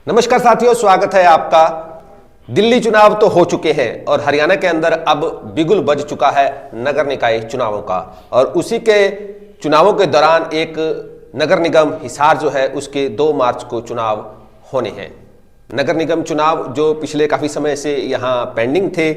नमस्कार साथियों, स्वागत है आपका। दिल्ली चुनाव तो हो चुके हैं और हरियाणा के अंदर अब बिगुल बज चुका है नगर निकाय चुनावों का। और उसी के चुनावों के दौरान एक नगर निगम हिसार जो है उसके 2 मार्च को चुनाव होने हैं। नगर निगम चुनाव जो पिछले काफ़ी समय से यहाँ पेंडिंग थे,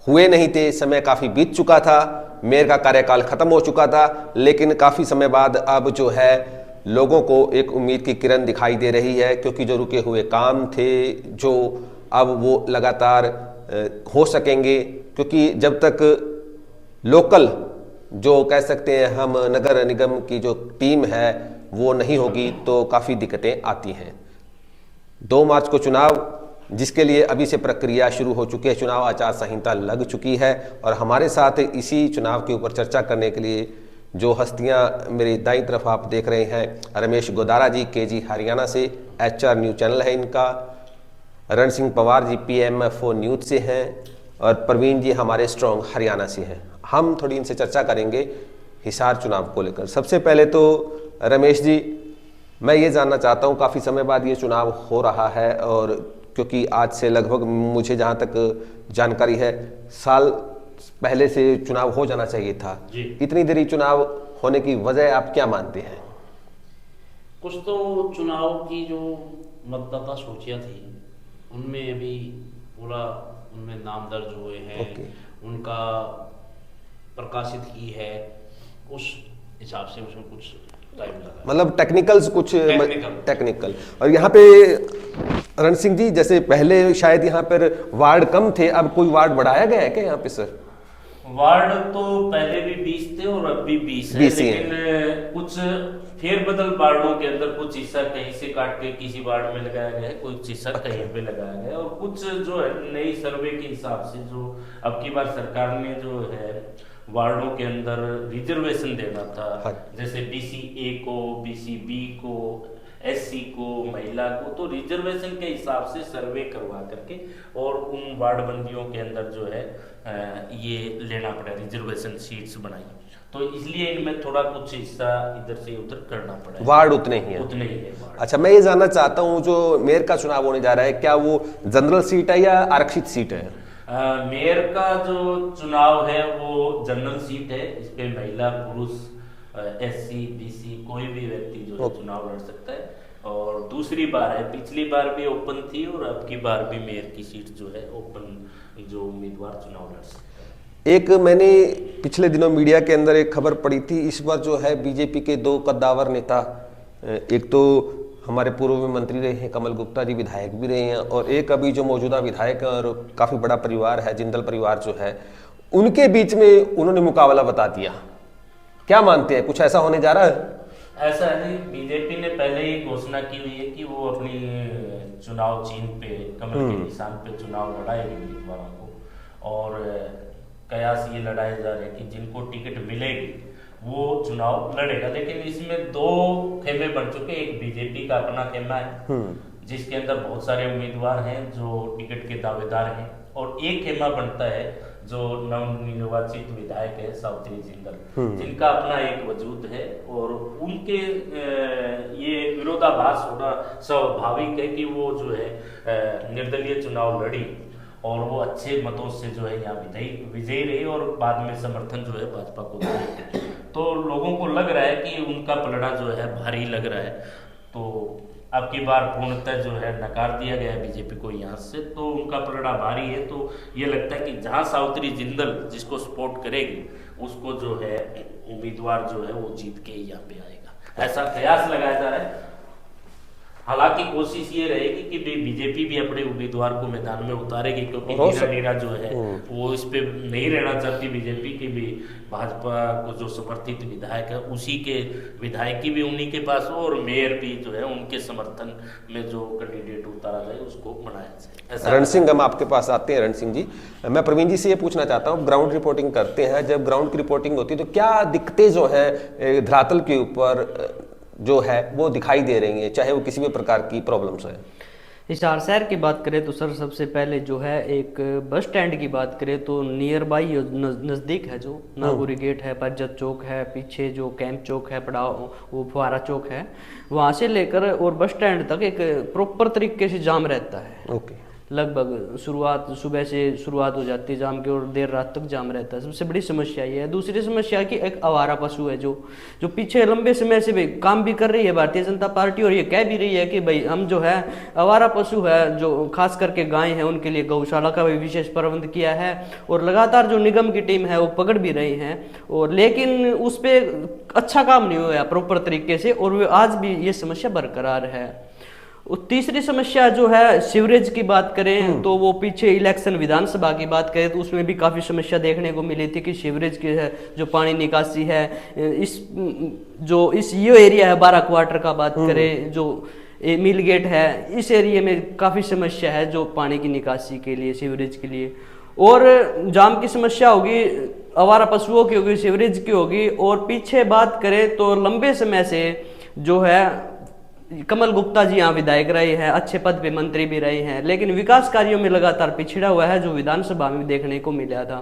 हुए नहीं थे, समय काफ़ी बीत चुका था, मेयर का कार्यकाल खत्म हो चुका था, लेकिन काफ़ी समय बाद अब जो है लोगों को एक उम्मीद की किरण दिखाई दे रही है, क्योंकि जो रुके हुए काम थे जो अब वो लगातार हो सकेंगे। क्योंकि जब तक लोकल जो कह सकते हैं हम नगर निगम की जो टीम है वो नहीं होगी तो काफ़ी दिक्कतें आती हैं। 2 मार्च को चुनाव, जिसके लिए अभी से प्रक्रिया शुरू हो चुकी है, चुनाव आचार संहिता लग चुकी है। और हमारे साथ इसी चुनाव के ऊपर चर्चा करने के लिए जो हस्तियां मेरी दाईं तरफ आप देख रहे हैं, रमेश गोदारा जी केजी हरियाणा से, HR न्यूज़ चैनल है इनका, रण सिंह पंवार जी PMFO न्यूज़ से हैं, और प्रवीण जी हमारे स्ट्रॉन्ग हरियाणा से हैं। हम थोड़ी इनसे चर्चा करेंगे हिसार चुनाव को लेकर। सबसे पहले तो रमेश जी, मैं ये जानना चाहता हूँ, काफ़ी समय बाद ये चुनाव हो रहा है, और क्योंकि आज से लगभग मुझे जहाँ तक जानकारी है साल पहले से चुनाव हो जाना चाहिए था, इतनी देरी चुनाव होने की वजह आप क्या मानते हैं? कुछ तो चुनाव की जो मतदाता सूचियां थी उनमें अभी पूरा उनमें नाम दर्ज हुए हैं, उनका प्रकाशित की है, उस हिसाब से उसमें कुछ टाइम लगा, मतलब टेक्निकल्स कुछ टेक्निकल। और यहाँ पे रण सिंह जी, जैसे पहले शायद यहाँ पर वार्ड कम थे, अब कोई वार्ड बढ़ाया गया है क्या यहाँ पे सर? वार्ड तो पहले भी 20 थे और अब भी 20 है, लेकिन कुछ फेरबदल वार्डों के अंदर कुछ हिस्सा कहीं से काट के किसी वार्ड में लगाया गया है, कुछ हिस्सा कहीं पे लगाया गया है, और कुछ जो है नई सर्वे के हिसाब से जो अब की बार सरकार ने जो है वार्डों के अंदर रिजर्वेशन देना था, जैसे BC-A को, BC-B को, SC को, महिला को, तो रिजर्वेशन के हिसाब से सर्वे करवा करके और उन वार्ड बंदियों के अंदर जो है ये लेना पड़ा, रिजर्वेशन सीट्स बनाई, तो इसलिए इनमें थोड़ा कुछ हिस्सा इधर से उधर करना पड़ा। वार्ड उतने ही है वार्ड। अच्छा, मैं ये जानना चाहता हूँ, जो मेयर का चुनाव होने जा रहा है, क्या वो जनरल सीट है या आरक्षित सीट है? मेयर का जो चुनाव है वो जनरल सीट है, इस पे महिला पुरुष SC BC कोई भी व्यक्ति जो है चुनाव लड़ सकता है, और दूसरी बार है, पिछली बार भी ओपन थी और अब की बार भी मेयर की सीट जो है ओपन, जो उम्मीदवार चुनाव लड़ सकता है। एक मैंने पिछले दिनों मीडिया के अंदर एक खबर पड़ी थी, इस बार जो है बीजेपी के 2 कद्दावर नेता, एक तो हमारे पूर्व मंत्री रहे हैं कमल गुप्ता जी, विधायक भी रहे हैं, और एक अभी जो मौजूदा विधायक और काफ़ी बड़ा परिवार है, जिंदल परिवार जो है, उनके बीच में उन्होंने मुकाबला बता दिया। क्या मानते हैं, कुछ ऐसा होने जा रहा है? ऐसा है, बीजेपी ने पहले ही घोषणा की हुई है कि वो अपनी चुनाव चिन्ह पे, कमल के निशान पे चुनाव लड़ाएगी उम्मीदवारों को, और कयास ये लड़ाए जा रहे हैं कि जिनको टिकट मिलेगी वो चुनाव लड़ेगा। लेकिन इसमें 2 खेमे बन चुके, एक बीजेपी का अपना खेमा है जिसके अंदर बहुत सारे उम्मीदवार हैं जो टिकट के दावेदार हैं, और एक खेमा बनता है जो नवनिर्वाचित विधायक है सावित्री जिंदल, जिनका अपना एक वजूद है, और उनके ये विरोधाभास होना स्वाभाविक है कि वो जो है निर्दलीय चुनाव लड़ी और वो अच्छे मतों से जो है यहाँ विजयी रही, और बाद में समर्थन जो है भाजपा को दिया, तो लोगों को लग रहा है कि उनका पलड़ा जो है भारी लग रहा है। तो अब की बार पूर्णतः जो है नकार दिया गया है बीजेपी को यहाँ से, तो उनका पलड़ा भारी है। तो ये लगता है कि जहाँ सावित्री जिंदल जिसको सपोर्ट करेगी उसको जो है उम्मीदवार जो है वो जीत के यहाँ पे आएगा, ऐसा कयास लगाया जा रहा है। हालांकि कोशिश ये रहेगी कि बीजेपी भी अपने उम्मीदवार को मैदान में उतारेगी, क्योंकि नीरा जो है वो इस पे नहीं रहना चाहती बीजेपी की भी, भाजपा को जो समर्थित विधायक है उसी के विधायक की भी उन्हीं के पास हो, और मेयर भी जो है उनके समर्थन में जो कैंडिडेट उतारा जाए उसको बनाया जाए। रण सिंह, हम आपके पास आते हैं। रण सिंह जी, मैं प्रवीण जी से ये पूछना चाहता हूँ, ग्राउंड रिपोर्टिंग करते हैं, जब ग्राउंड की रिपोर्टिंग होती है तो क्या दिक्कतें जो है धरातल के ऊपर जो है वो दिखाई दे रही हैं, चाहे वो किसी भी प्रकार की प्रॉब्लम्स है? हिसार शहर की बात करें तो सर सबसे पहले जो है एक बस स्टैंड की बात करें तो नियर बाई नज़दीक है, जो नागौरी गेट है, परजत चौक है, पीछे जो कैंप चौक है, पड़ाव वो फुहारा चौक है, वहाँ से लेकर और बस स्टैंड तक एक प्रॉपर तरीके से जाम रहता है। ओके। लगभग शुरुआत सुबह से शुरुआत हो जाती है जाम की और देर रात तक जाम रहता है। सबसे बड़ी समस्या ये है। दूसरी समस्या कि एक आवारा पशु है जो पीछे लंबे समय से भी काम भी कर रही है भारतीय जनता पार्टी, और ये कह भी रही है कि भाई हम जो है आवारा पशु है जो खास करके गाय हैं उनके लिए गौशाला का भी विशेष प्रबंध किया है, और लगातार जो निगम की टीम है वो पकड़ भी रही हैं, और लेकिन उस पर अच्छा काम नहीं हुआ प्रॉपर तरीके से, और वे आज भी ये समस्या बरकरार है। तीसरी समस्या जो है सीवरेज की बात करें तो वो पीछे इलेक्शन विधानसभा की बात करें तो उसमें भी काफ़ी समस्या देखने को मिली थी कि सीवरेज की है जो पानी निकासी है इस ये एरिया है 12 क्वार्टर का बात करें जो मिल गेट है, इस एरिया में काफ़ी समस्या है जो पानी की निकासी के लिए सीवरेज के लिए, और जाम की समस्या होगी, आवारा पशुओं की होगी, सीवरेज की होगी, और पीछे बात करें तो लंबे समय से जो है कमल गुप्ता जी यहाँ विधायक रहे हैं, अच्छे पद पे मंत्री भी रहे हैं, लेकिन विकास कार्यों में लगातार पिछड़ा हुआ है जो विधानसभा में देखने को मिला था।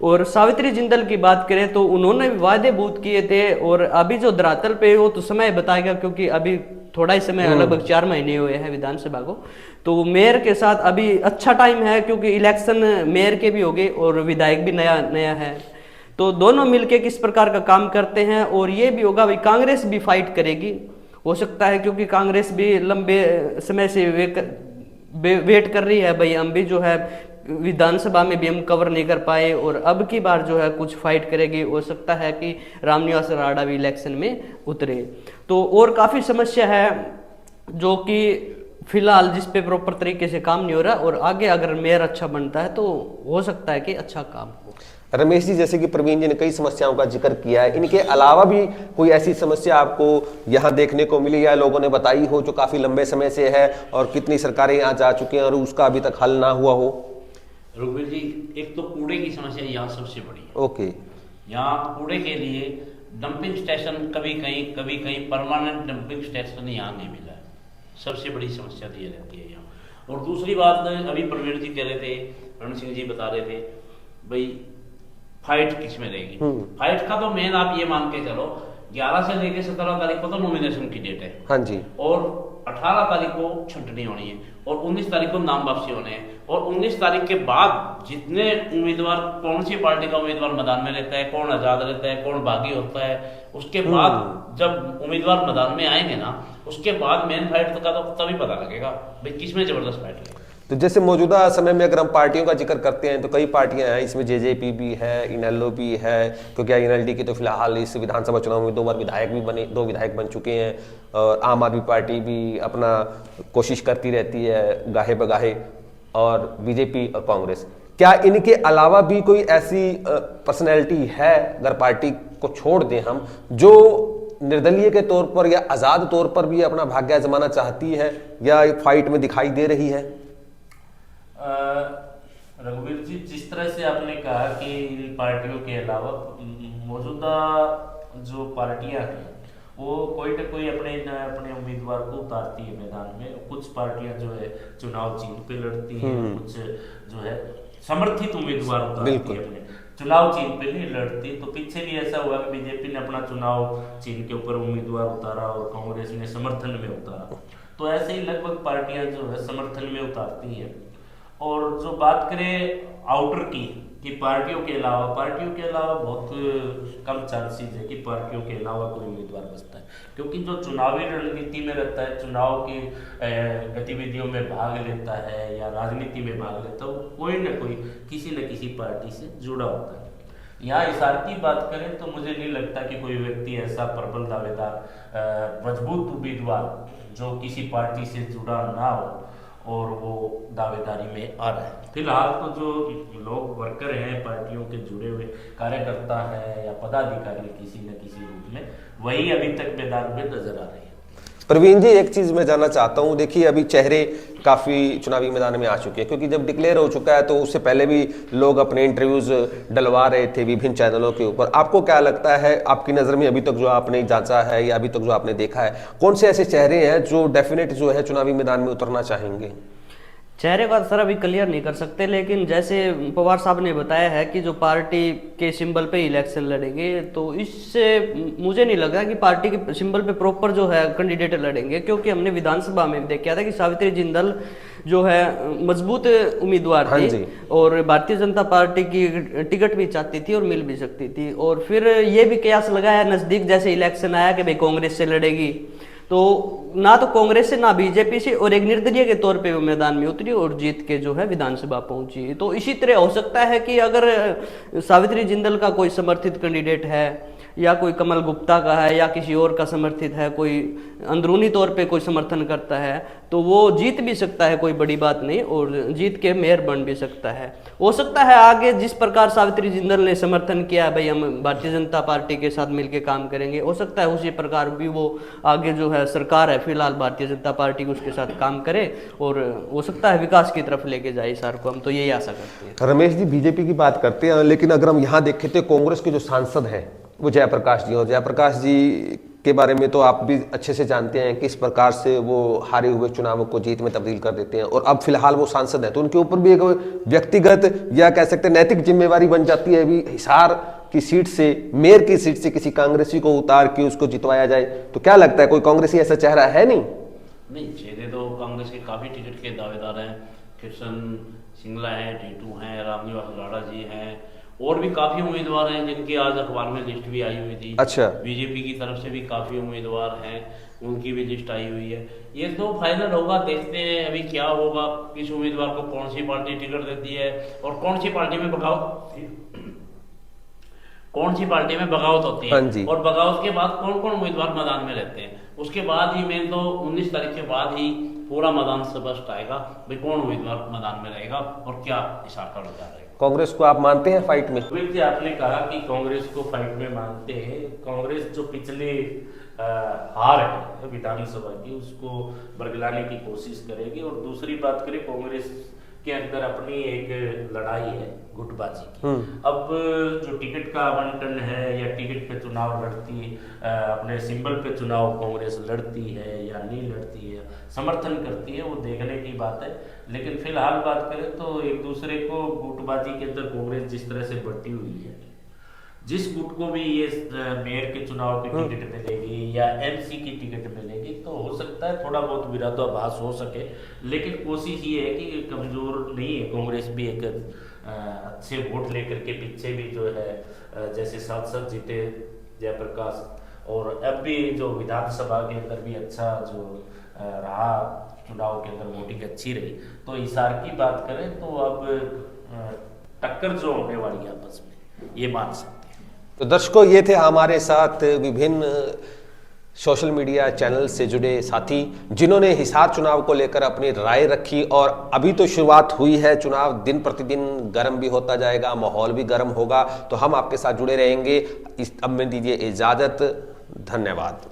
और सावित्री जिंदल की बात करें तो उन्होंने वादे बहुत किए थे, और अभी जो धरातल पे वो तो समय बताएगा क्योंकि अभी थोड़ा ही समय, लगभग 4 महीने हुए हैं विधानसभा को, तो मेयर के साथ अभी अच्छा टाइम है क्योंकि इलेक्शन मेयर के भी हो गए और विधायक भी नया नया है, तो दोनों मिलके किस प्रकार का काम करते हैं। और ये भी होगा भाई कांग्रेस भी फाइट करेगी, हो सकता है क्योंकि कांग्रेस भी लंबे समय से वेट कर रही है भाई हम भी जो है विधानसभा में भी हम कवर नहीं कर पाए, और अब की बार जो है कुछ फाइट करेगी, हो सकता है कि रामनिवास राणा भी इलेक्शन में उतरे। तो और काफ़ी समस्या है जो कि फिलहाल जिस पे प्रॉपर तरीके से काम नहीं हो रहा, और आगे अगर मेयर अच्छा बनता है तो हो सकता है कि अच्छा काम हो। रमेश जी, जैसे कि प्रवीण जी ने कई समस्याओं का जिक्र किया है, इनके अलावा भी कोई ऐसी समस्या आपको यहाँ देखने को मिली या लोगों ने बताई हो जो काफी लंबे समय से है और कितनी सरकारें यहाँ जा चुकी हैं और उसका अभी तक हल ना हुआ हो? रघुवीर जी, एक तो कूड़े की समस्या यहाँ सबसे बड़ी है। ओके। यहाँ कूड़े के लिए डंपिंग स्टेशन कभी कहीं परमानेंट डंपिंग स्टेशन यहाँ नहीं मिला है, सबसे बड़ी समस्या तो ये रहती है यहाँ। और दूसरी बात अभी प्रवीण जी कह रहे थे, रण सिंह जी बता रहे थे भाई फाइट किस में रहेगी। फाइट का तो मेन आप ये मान के चलो 11 से लेकर 17 तारीख को तो नॉमिनेशन की डेट है। हाँ जी। और 18 तारीख को छंटनी होनी है और 19 तारीख को नाम वापसी होने हैं, और 19 तारीख के बाद जितने उम्मीदवार, कौन सी पार्टी का उम्मीदवार मैदान में रहता है, कौन आजाद रहता है, कौन बागी होता है, उसके बाद जब उम्मीदवार मैदान में आएंगे ना, उसके बाद मेन फाइट का तो तभी पता लगेगा भाई किसमें जबरदस्त फाइट है। तो जैसे मौजूदा समय में अगर हम पार्टियों का जिक्र करते हैं तो कई पार्टियां हैं, इसमें जेजेपी भी है, इनेलो भी है, क्योंकि इनेलडी की तो फिलहाल इस विधानसभा चुनाव में 2 बार दो विधायक बन चुके हैं, और आम आदमी पार्टी भी अपना कोशिश करती रहती है गाहे बगाहे, और बीजेपी और कांग्रेस। क्या इनके अलावा भी कोई ऐसी पर्सनैलिटी है, अगर पार्टी को छोड़ दें हम, जो निर्दलीय के तौर पर या आज़ाद तौर पर भी अपना भाग्य आजमाना चाहती है या फाइट में दिखाई दे रही है? रघुवीर जी, जिस तरह से आपने कहा कि इन पार्टियों के अलावा मौजूदा जो पार्टियां हैं वो कोई ना कोई अपने उम्मीदवार को उतारती है मैदान में। कुछ पार्टियां जो है चुनाव चिन्ह पे लड़ती हैं, कुछ जो है समर्थित उम्मीदवार उतारती है, अपने चुनाव चिन्ह पे नहीं लड़ती। तो पीछे भी ऐसा हुआ कि बीजेपी ने अपना चुनाव चिन्ह के ऊपर उम्मीदवार उतारा और कांग्रेस ने समर्थन में उतारा। तो ऐसे ही लगभग पार्टियां जो है समर्थन में उतारती हैं। और जो बात करें आउटर की कि पार्टियों के अलावा बहुत कम चांसेस है कि पार्टियों के अलावा कोई उम्मीदवार बचता है, क्योंकि जो चुनावी रणनीति में रहता है, चुनाव की गतिविधियों में भाग लेता है या राजनीति में भाग लेता है, वो कोई ना कोई किसी न किसी पार्टी से जुड़ा होता है। यहाँ हिसार की बात करें तो मुझे नहीं लगता कि कोई व्यक्ति ऐसा प्रबल दावेदार मजबूत उम्मीदवार जो किसी पार्टी से जुड़ा ना हो और वो दावेदारी में आ रहा है। फिलहाल तो जो लोग वर्कर हैं, पार्टियों के जुड़े हुए कार्यकर्ता है या पदाधिकारी किसी न किसी रूप में, वही अभी तक मैदान में नजर आ रहे हैं। प्रवीण जी, एक चीज मैं जानना चाहता हूं, देखिए अभी चेहरे काफी चुनावी मैदान में आ चुके हैं, क्योंकि जब डिक्लेयर हो चुका है तो उससे पहले भी लोग अपने इंटरव्यूज डलवा रहे थे विभिन्न चैनलों के ऊपर। आपको क्या लगता है, आपकी नजर में अभी तक जो आपने जांचा है या अभी तक जो आपने देखा है, कौन से ऐसे चेहरे हैं जो डेफिनेट जो है चुनावी मैदान में उतरना चाहेंगे? चेहरे का सर अभी क्लियर नहीं कर सकते, लेकिन जैसे पवार साहब ने बताया है कि जो पार्टी के सिंबल पे इलेक्शन लड़ेंगे, तो इससे मुझे नहीं लगा कि पार्टी के सिंबल पे प्रॉपर जो है कैंडिडेट लड़ेंगे, क्योंकि हमने विधानसभा में देखा था कि सावित्री जिंदल जो है मजबूत उम्मीदवार थी और भारतीय जनता पार्टी की टिकट भी चाहती थी और मिल भी सकती थी। और फिर ये भी कयास लगाया नजदीक जैसे इलेक्शन आया कि भाई कांग्रेस से लड़ेगी, तो ना तो कांग्रेस से ना बीजेपी से, और एक निर्दलीय के तौर पे वो मैदान में उतरी और जीत के जो है विधानसभा पहुंची। तो इसी तरह हो सकता है कि अगर सावित्री जिंदल का कोई समर्थित कैंडिडेट है या कोई कमल गुप्ता का है या किसी और का समर्थित है, कोई अंदरूनी तौर पे कोई समर्थन करता है, तो वो जीत भी सकता है, कोई बड़ी बात नहीं, और जीत के मेयर बन भी सकता है। हो सकता है आगे जिस प्रकार सावित्री जिंदल ने समर्थन किया, भाई हम भारतीय जनता पार्टी के साथ मिलकर काम करेंगे, हो सकता है उसी प्रकार भी वो आगे जो है सरकार है फिलहाल भारतीय जनता पार्टी को उसके साथ काम करे और हो सकता है विकास की तरफ लेके जाए सर को, हम तो यही आशा करते हैं। रमेश जी, बीजेपी की बात करते हैं, लेकिन अगर हम यहाँ देखें तो कांग्रेस के जो सांसद हैं वो जयप्रकाश जी, और जयप्रकाश जी के बारे में तो आप भी अच्छे से जानते हैं किस प्रकार से वो हारे हुए चुनावों को जीत में तब्दील कर देते हैं, और अब फिलहाल वो सांसद हैं, तो उनके ऊपर भी एक व्यक्तिगत या कह सकते हैं नैतिक जिम्मेवारी बन जाती है अभी हिसार की सीट से, मेयर की सीट से किसी कांग्रेसी को उतार के उसको जितवाया जाए। तो क्या लगता है कोई कांग्रेसी ऐसा चेहरा है? नहीं, चेहरे तो कांग्रेस के काफी टिकट के दावेदार हैं, कृष्ण सिंगला हैं, टीटू हैं, रामनिवास राणा जी हैं, और भी काफी उम्मीदवार हैं जिनकी आज अखबार में लिस्ट भी आई हुई थी। अच्छा, बीजेपी की तरफ से भी काफी उम्मीदवार हैं, उनकी भी लिस्ट आई हुई है। ये तो फाइनल होगा, देखते हैं अभी क्या होगा, किस उम्मीदवार को कौन सी पार्टी टिकट देती है और कौन सी पार्टी में बगावत होती है, और बगावत के बाद कौन कौन उम्मीदवार मैदान में रहते हैं। उसके बाद ही मैं तो 19 तारीख के बाद ही पूरा मैदान स्पष्ट आएगा, भाई कौन उम्मीदवार मैदान में रहेगा और क्या हिसाब का नतीजा रहेगा। कांग्रेस को आप मानते हैं फाइट में? जी, आपने कहा कि कांग्रेस को फाइट में मानते हैं। कांग्रेस जो पिछले हार है विधानसभा की, उसको बरगलाने की कोशिश करेगी। और दूसरी बात करें, कांग्रेस के अंदर अपनी एक लड़ाई है गुटबाजी की। अब जो टिकट का आवंटन है या टिकट पे चुनाव लड़ती, अपने सिंबल पे चुनाव कांग्रेस लड़ती है या नहीं लड़ती है, समर्थन करती है, वो देखने की बात है। लेकिन फिलहाल बात करें तो एक दूसरे को गुटबाजी के अंदर कांग्रेस जिस तरह से बढ़ती हुई है, जिस गुट को भी ये मेयर के चुनाव की टिकट मिलेगी या एमसी की टिकट मिलेगी, तो हो सकता है थोड़ा बहुत विरोधाभास हो सके, लेकिन कोशिश ये है कि कमजोर नहीं है कांग्रेस भी, एक अच्छे वोट लेकर के पीछे भी जो है जैसे सांसद जीते जयप्रकाश, और अब भी जो विधानसभा के अंदर भी अच्छा जो रहा, चुनाव के अंदर वोटिंग अच्छी रही। तो हिसार की बात करें तो अब टक्कर जो होने वाली है आपस में, ये मान सकते हैं। तो दर्शकों, ये थे हमारे साथ विभिन्न सोशल मीडिया चैनल से जुड़े साथी जिन्होंने हिसार चुनाव को लेकर अपनी राय रखी। और अभी तो शुरुआत हुई है, चुनाव दिन प्रतिदिन गर्म भी होता जाएगा, माहौल भी गर्म होगा, तो हम आपके साथ जुड़े रहेंगे। अब में दीजिए इजाजत, धन्यवाद।